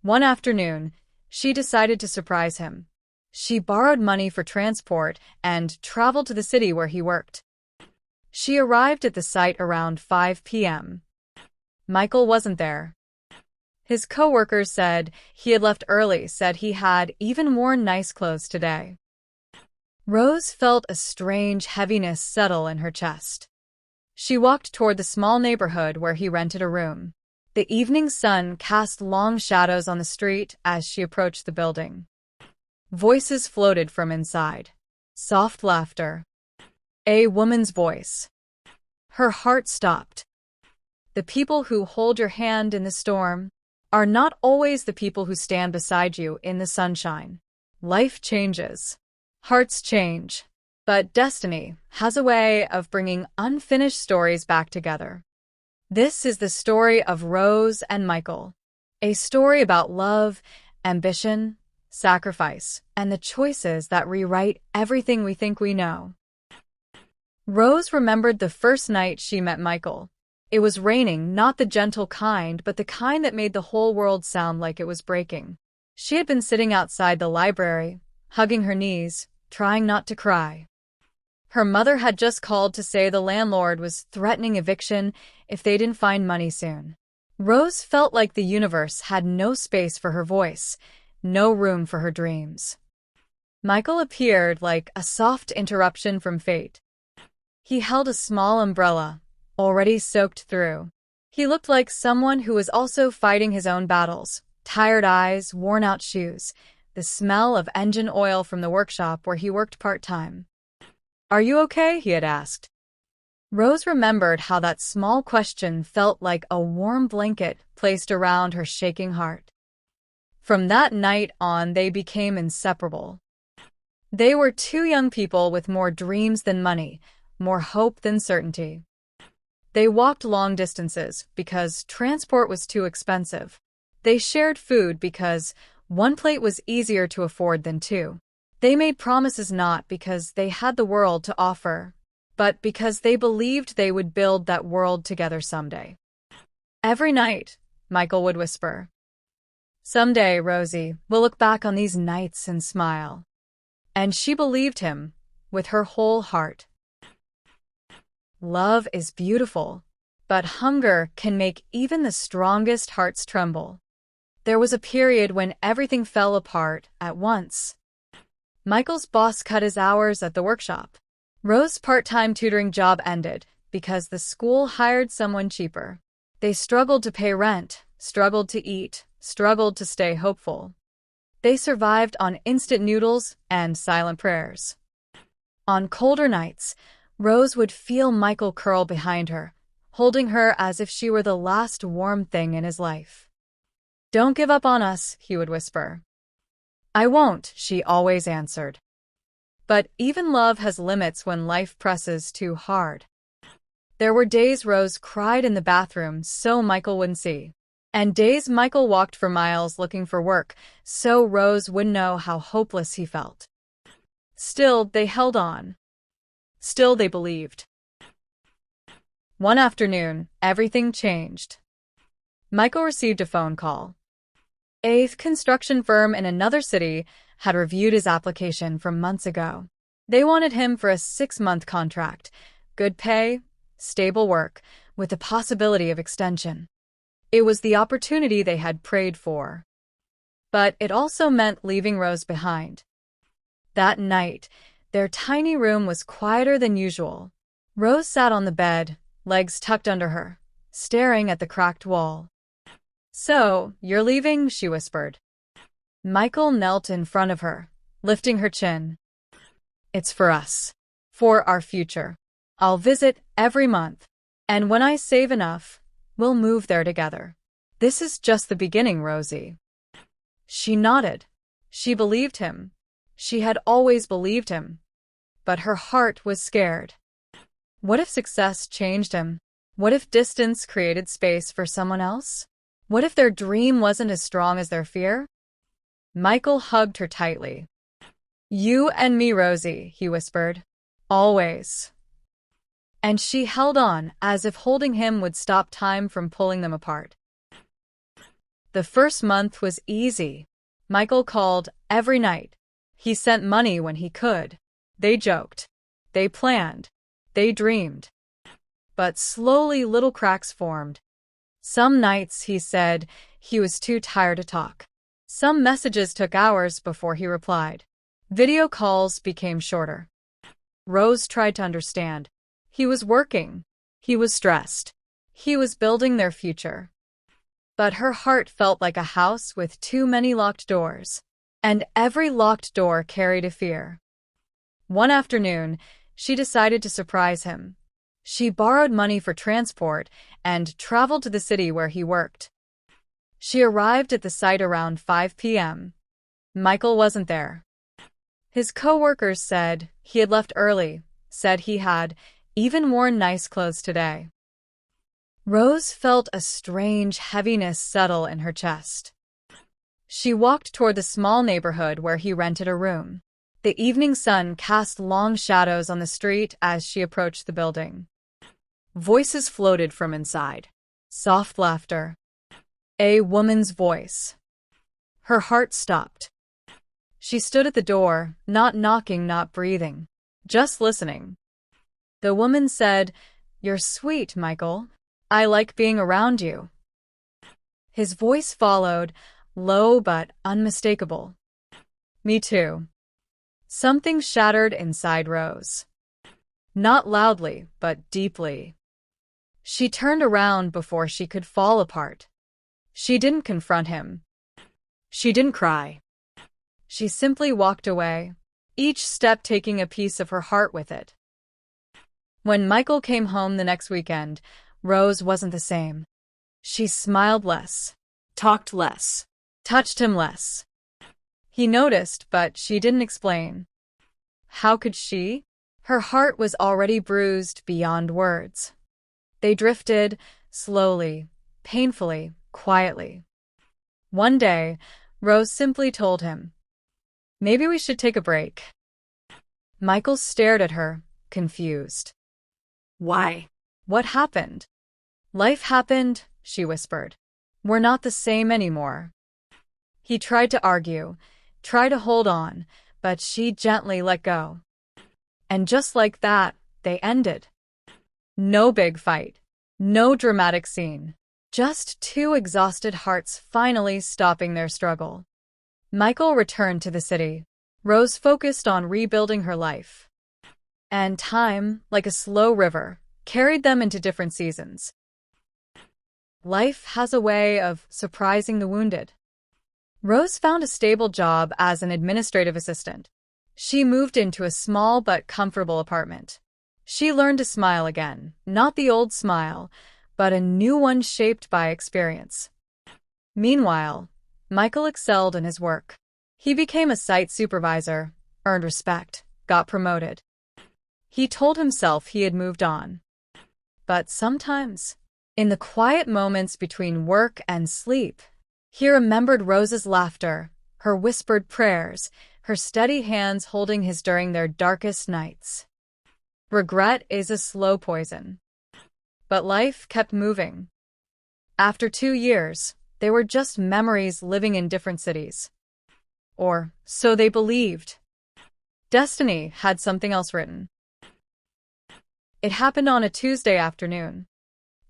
One afternoon, she decided to surprise him. She borrowed money for transport and traveled to the city where he worked. She arrived at the site around 5 p.m. Michael wasn't there. His coworkers said he had left early, said he had even worn nice clothes today. Rose felt a strange heaviness settle in her chest. She walked toward the small neighborhood where he rented a room. The evening sun cast long shadows on the street as she approached the building. Voices floated from inside. Soft laughter. A woman's voice. Her heart stopped. The people who hold your hand in the storm are not always the people who stand beside you in the sunshine. Life changes. Hearts change. But destiny has a way of bringing unfinished stories back together. This is the story of Rose and Michael. A story about love, ambition, sacrifice, and the choices that rewrite everything we think we know. Rose remembered the first night she met Michael. It was raining, not the gentle kind, but the kind that made the whole world sound like it was breaking. She had been sitting outside the library, hugging her knees, trying not to cry. Her mother had just called to say the landlord was threatening eviction if they didn't find money soon. Rose felt like the universe had no space for her voice, no room for her dreams. Michael appeared like a soft interruption from fate. He held a small umbrella, already soaked through. He looked like someone who was also fighting his own battles. Tired eyes, worn-out shoes, the smell of engine oil from the workshop where he worked part-time. "Are you okay?" he had asked. Rose remembered how that small question felt like a warm blanket placed around her shaking heart. From that night on, they became inseparable. They were two young people with more dreams than money, more hope than certainty. They walked long distances because transport was too expensive. They shared food because one plate was easier to afford than two. They made promises not because they had the world to offer, but because they believed they would build that world together someday. Every night, Michael would whisper, "Someday, Rosie, we'll look back on these nights and smile." And she believed him with her whole heart. Love is beautiful, but hunger can make even the strongest hearts tremble. There was a period when everything fell apart at once. Michael's boss cut his hours at the workshop. Rose's part-time tutoring job ended because the school hired someone cheaper. They struggled to pay rent, struggled to eat, struggled to stay hopeful. They survived on instant noodles and silent prayers. On colder nights, Rose would feel Michael curl behind her, holding her as if she were the last warm thing in his life. "Don't give up on us," he would whisper. "I won't," she always answered. But even love has limits when life presses too hard. There were days Rose cried in the bathroom so Michael wouldn't see, and days Michael walked for miles looking for work so Rose wouldn't know how hopeless he felt. Still, they held on. Still, they believed. One afternoon, everything changed. Michael received a phone call. A construction firm in another city had reviewed his application from months ago. They wanted him for a 6-month contract, good pay, stable work, with the possibility of extension. It was the opportunity they had prayed for. But it also meant leaving Rose behind. That night, their tiny room was quieter than usual. Rose sat on the bed, legs tucked under her, staring at the cracked wall. "So, you're leaving?" she whispered. Michael knelt in front of her, lifting her chin. "It's for us. For our future. I'll visit every month. And when I save enough, we'll move there together. This is just the beginning, Rosie." She nodded. She believed him. She had always believed him. But her heart was scared. What if success changed him? What if distance created space for someone else? What if their dream wasn't as strong as their fear? Michael hugged her tightly. "You and me, Rosie," he whispered. "Always." And she held on, as if holding him would stop time from pulling them apart. The first month was easy. Michael called every night. He sent money when he could. They joked. They planned. They dreamed. But slowly little cracks formed. Some nights, he said, he was too tired to talk. Some messages took hours before he replied. Video calls became shorter. Rose tried to understand. He was working. He was stressed. He was building their future. But her heart felt like a house with too many locked doors. And every locked door carried a fear. One afternoon, she decided to surprise him. She borrowed money for transport and traveled to the city where he worked. She arrived at the site around 5 p.m. Michael wasn't there. His co-workers said he had left early, said he had even worn nice clothes today. Rose felt a strange heaviness settle in her chest. She walked toward the small neighborhood where he rented a room. The evening sun cast long shadows on the street as she approached the building. Voices floated from inside. Soft laughter. A woman's voice. Her heart stopped. She stood at the door, not knocking, not breathing, just listening. The woman said, "You're sweet, Michael. I like being around you." His voice followed, low but unmistakable. "Me too." Something shattered inside Rose. Not loudly, but deeply. She turned around before she could fall apart. She didn't confront him. She didn't cry. She simply walked away, each step taking a piece of her heart with it. When Michael came home the next weekend, Rose wasn't the same. She smiled less, talked less, touched him less. He noticed, but she didn't explain. How could she? Her heart was already bruised beyond words. They drifted, slowly, painfully, quietly. One day, Rose simply told him, "Maybe we should take a break." Michael stared at her, confused. "Why? What happened?" "Life happened," she whispered. "We're not the same anymore." He tried to argue, tried to hold on, but she gently let go. And just like that, they ended. No big fight. No dramatic scene. Just two exhausted hearts finally stopping their struggle. Michael returned to the city. Rose focused on rebuilding her life. And time, like a slow river, carried them into different seasons. Life has a way of surprising the wounded. Rose found a stable job as an administrative assistant. She moved into a small but comfortable apartment. She learned to smile again, not the old smile, but a new one shaped by experience. Meanwhile, Michael excelled in his work. He became a site supervisor, earned respect, got promoted. He told himself he had moved on. But sometimes, in the quiet moments between work and sleep, he remembered Rose's laughter, her whispered prayers, her steady hands holding his during their darkest nights. Regret is a slow poison. But life kept moving. After 2 years, they were just memories living in different cities. Or so they believed. Destiny had something else written. It happened on a Tuesday afternoon.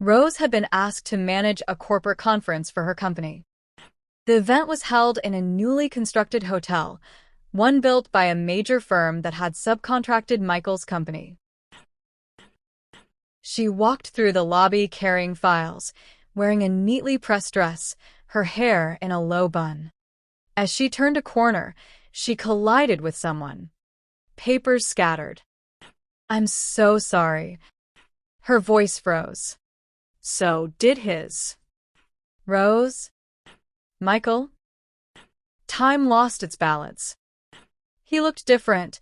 Rose had been asked to manage a corporate conference for her company. The event was held in a newly constructed hotel, one built by a major firm that had subcontracted Michael's company. She walked through the lobby carrying files, wearing a neatly pressed dress, her hair in a low bun. As she turned a corner, she collided with someone. Papers scattered. "I'm so sorry." Her voice froze. So did his. "Rose? Michael?" Time lost its balance. He looked different,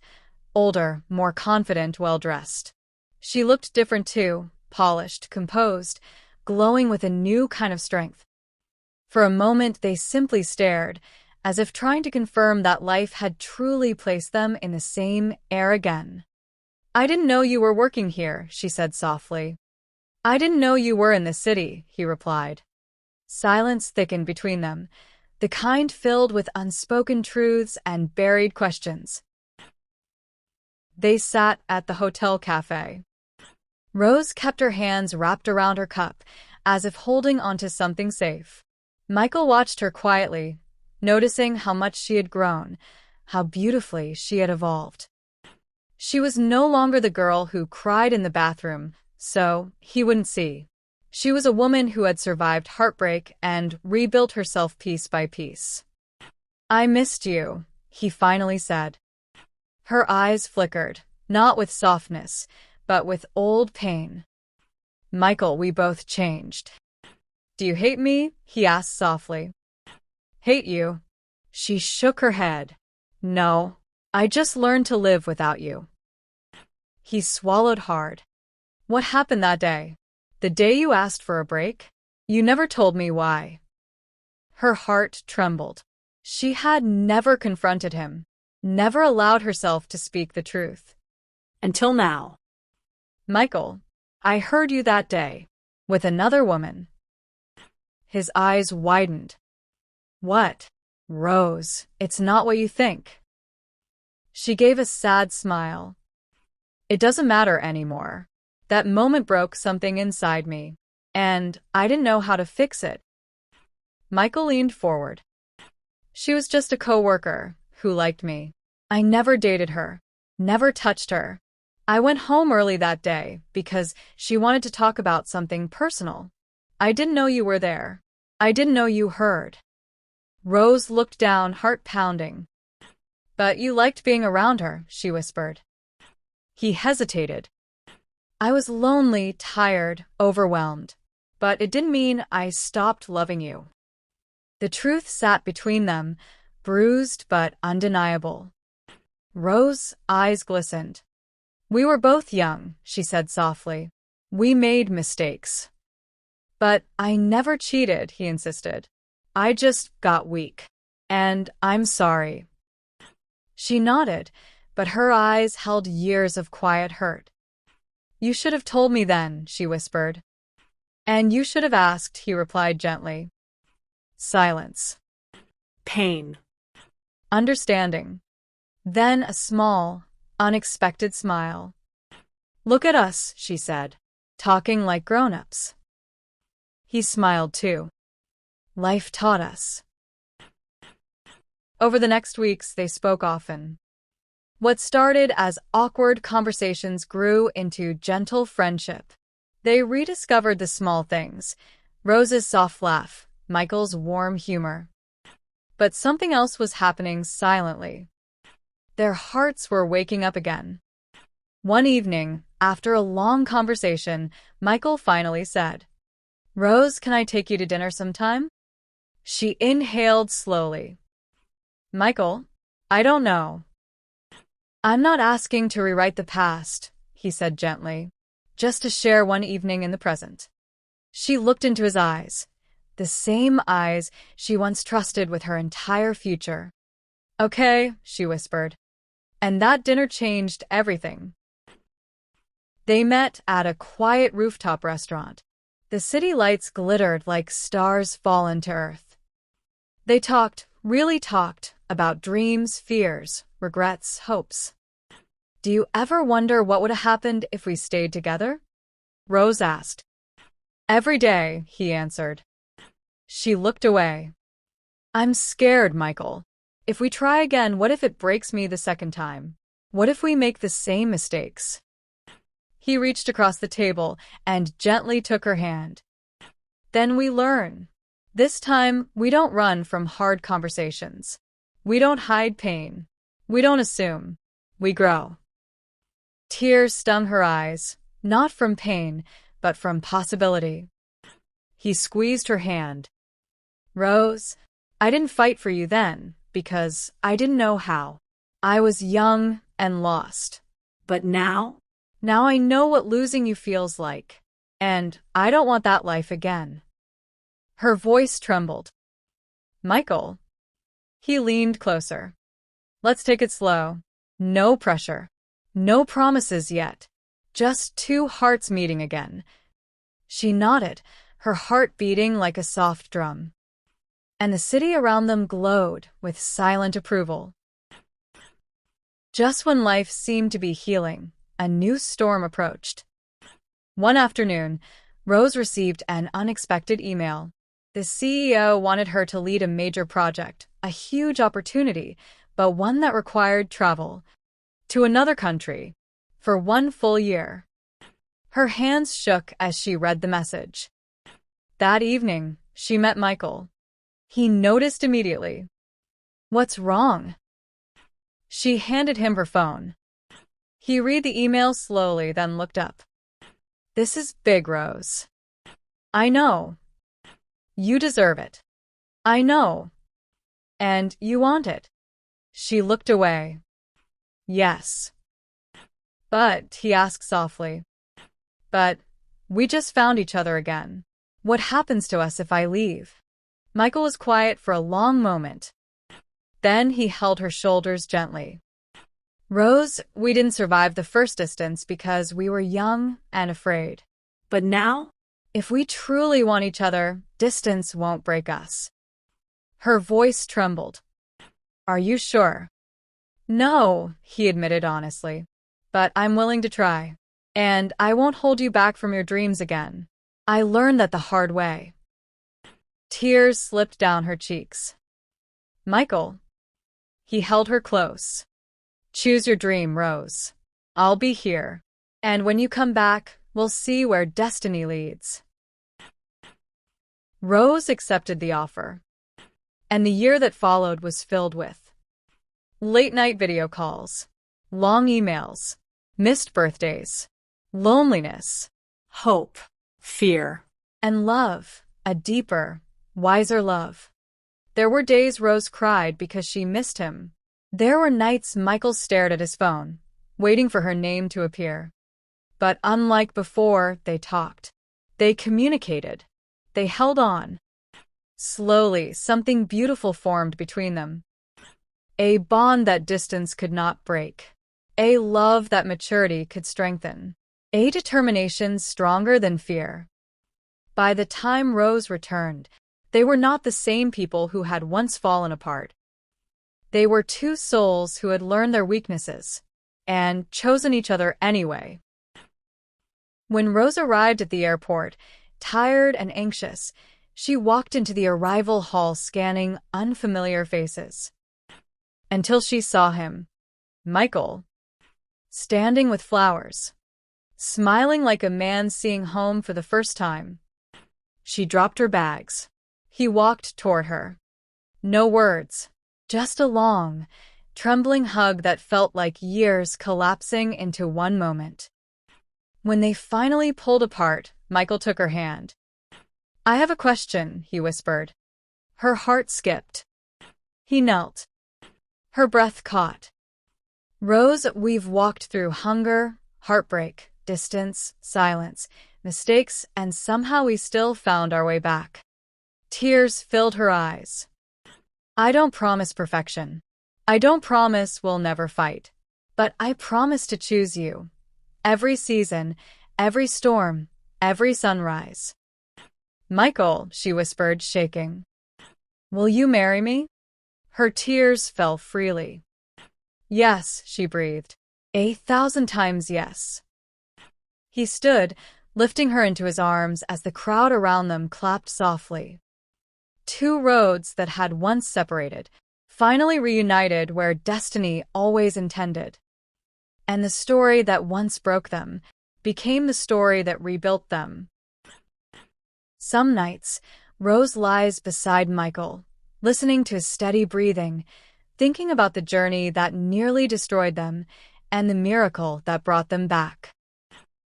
older, more confident, well-dressed. She looked different too, polished, composed, glowing with a new kind of strength. For a moment they simply stared, as if trying to confirm that life had truly placed them in the same air again. "I didn't know you were working here," she said softly. "I didn't know you were in the city," he replied. Silence thickened between them, the kind filled with unspoken truths and buried questions. They sat at the hotel cafe. Rose kept her hands wrapped around her cup, as if holding onto something safe. Michael watched her quietly, noticing how much she had grown, how beautifully she had evolved. She was no longer the girl who cried in the bathroom, so he wouldn't see. She was a woman who had survived heartbreak and rebuilt herself piece by piece. "I missed you," he finally said. Her eyes flickered, not with softness, but with old pain. "Michael, we both changed." "Do you hate me?" he asked softly. "Hate you?" She shook her head. "No, I just learned to live without you." He swallowed hard. "What happened that day? The day you asked for a break? You never told me why." Her heart trembled. She had never confronted him, never allowed herself to speak the truth. Until now. "Michael, I heard you that day, with another woman." His eyes widened. "What?" "Rose, it's not what you think." She gave a sad smile. "It doesn't matter anymore. That moment broke something inside me, and I didn't know how to fix it." Michael leaned forward. "She was just a coworker who liked me. I never dated her, never touched her. I went home early that day because she wanted to talk about something personal. I didn't know you were there. I didn't know you heard." Rose looked down, heart pounding. "But you liked being around her," she whispered. He hesitated. "I was lonely, tired, overwhelmed. But it didn't mean I stopped loving you." The truth sat between them, bruised but undeniable. Rose's eyes glistened. "We were both young," she said softly. "We made mistakes." "But I never cheated," he insisted. "I just got weak. And I'm sorry." She nodded, but her eyes held years of quiet hurt. "You should have told me then," she whispered. "And you should have asked," he replied gently. Silence. Pain. Understanding. Then a small, unexpected smile. "Look at us," she said, "talking like grown-ups." He smiled too. "Life taught us." Over the next weeks, they spoke often. What started as awkward conversations grew into gentle friendship. They rediscovered the small things, Rose's soft laugh, Michael's warm humor. But something else was happening silently. Their hearts were waking up again. One evening, after a long conversation, Michael finally said, "Rose, can I take you to dinner sometime?" She inhaled slowly. "Michael, I don't know." "I'm not asking to rewrite the past," he said gently, "just to share one evening in the present." She looked into his eyes, the same eyes she once trusted with her entire future. "Okay," she whispered. And that dinner changed everything. They met at a quiet rooftop restaurant. The city lights glittered like stars fallen to earth. They talked, really talked, about dreams, fears, regrets, hopes. "Do you ever wonder what would have happened if we stayed together?" Rose asked. "Every day," he answered. She looked away. "I'm scared, Michael. If we try again, what if it breaks me the second time? What if we make the same mistakes?" He reached across the table and gently took her hand. "Then we learn. This time, we don't run from hard conversations. We don't hide pain. We don't assume. We grow." Tears stung her eyes, not from pain, but from possibility. He squeezed her hand. "Rose, I didn't fight for you then, because I didn't know how. I was young and lost. But now? Now I know what losing you feels like, and I don't want that life again." Her voice trembled. "Michael." He leaned closer. "Let's take it slow. No pressure. No promises yet. Just two hearts meeting again." She nodded, her heart beating like a soft drum. And the city around them glowed with silent approval. Just when life seemed to be healing, a new storm approached. One afternoon, Rose received an unexpected email. The CEO wanted her to lead a major project, a huge opportunity, but one that required travel to another country for 1 full year. Her hands shook as she read the message. That evening, she met Michael. He noticed immediately. "What's wrong?" She handed him her phone. He read the email slowly, then looked up. "This is big, Rose. I know. You deserve it. I know. And you want it." She looked away. "Yes." "But," he asked softly, "but we just found each other again. What happens to us if I leave?" Michael was quiet for a long moment. Then he held her shoulders gently. "Rose, we didn't survive the first distance because we were young and afraid. But now? If we truly want each other, distance won't break us." Her voice trembled. "Are you sure?" "No," he admitted honestly. "But I'm willing to try. And I won't hold you back from your dreams again. I learned that the hard way." Tears slipped down her cheeks. "Michael." He held her close. "Choose your dream, Rose. I'll be here. And when you come back, we'll see where destiny leads." Rose accepted the offer. And the year that followed was filled with late-night video calls, long emails, missed birthdays, loneliness, Hope. Fear. and love, a deeper, wiser love. There were days Rose cried because she missed him. There were nights Michael stared at his phone, waiting for her name to appear. But unlike before, they talked. They communicated. They held on. Slowly, something beautiful formed between them. A bond that distance could not break. A love that maturity could strengthen. A determination stronger than fear. By the time Rose returned, they were not the same people who had once fallen apart. They were two souls who had learned their weaknesses and chosen each other anyway. When Rose arrived at the airport, tired and anxious, she walked into the arrival hall scanning unfamiliar faces. Until she saw him, Michael, standing with flowers, smiling like a man seeing home for the first time. She dropped her bags. He walked toward her. No words, just a long, trembling hug that felt like years collapsing into one moment. When they finally pulled apart, Michael took her hand. "I have a question," he whispered. Her heart skipped. He knelt. Her breath caught. "Rose, we've walked through hunger, heartbreak, distance, silence, mistakes, and somehow we still found our way back." Tears filled her eyes. "I don't promise perfection. I don't promise we'll never fight. But I promise to choose you. Every season, every storm, every sunrise." "Michael," she whispered, shaking. "Will you marry me?" Her tears fell freely. "Yes," she breathed. 1,000 times yes." He stood, lifting her into his arms as the crowd around them clapped softly. Two roads that had once separated, finally reunited where destiny always intended. And the story that once broke them became the story that rebuilt them. Some nights, Rose lies beside Michael, listening to his steady breathing, thinking about the journey that nearly destroyed them and the miracle that brought them back.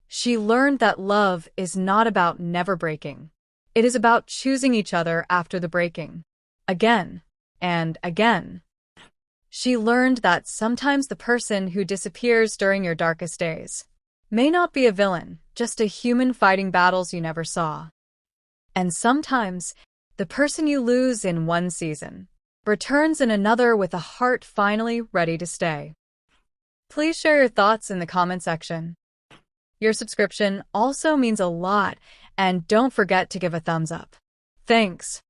She learned that love is not about never breaking. It is about choosing each other after the breaking. Again and again. She learned that sometimes the person who disappears during your darkest days may not be a villain, just a human fighting battles you never saw. And sometimes, the person you lose in one season returns in another with a heart finally ready to stay. Please share your thoughts in the comment section. Your subscription also means a lot and don't forget to give a thumbs up. Thanks.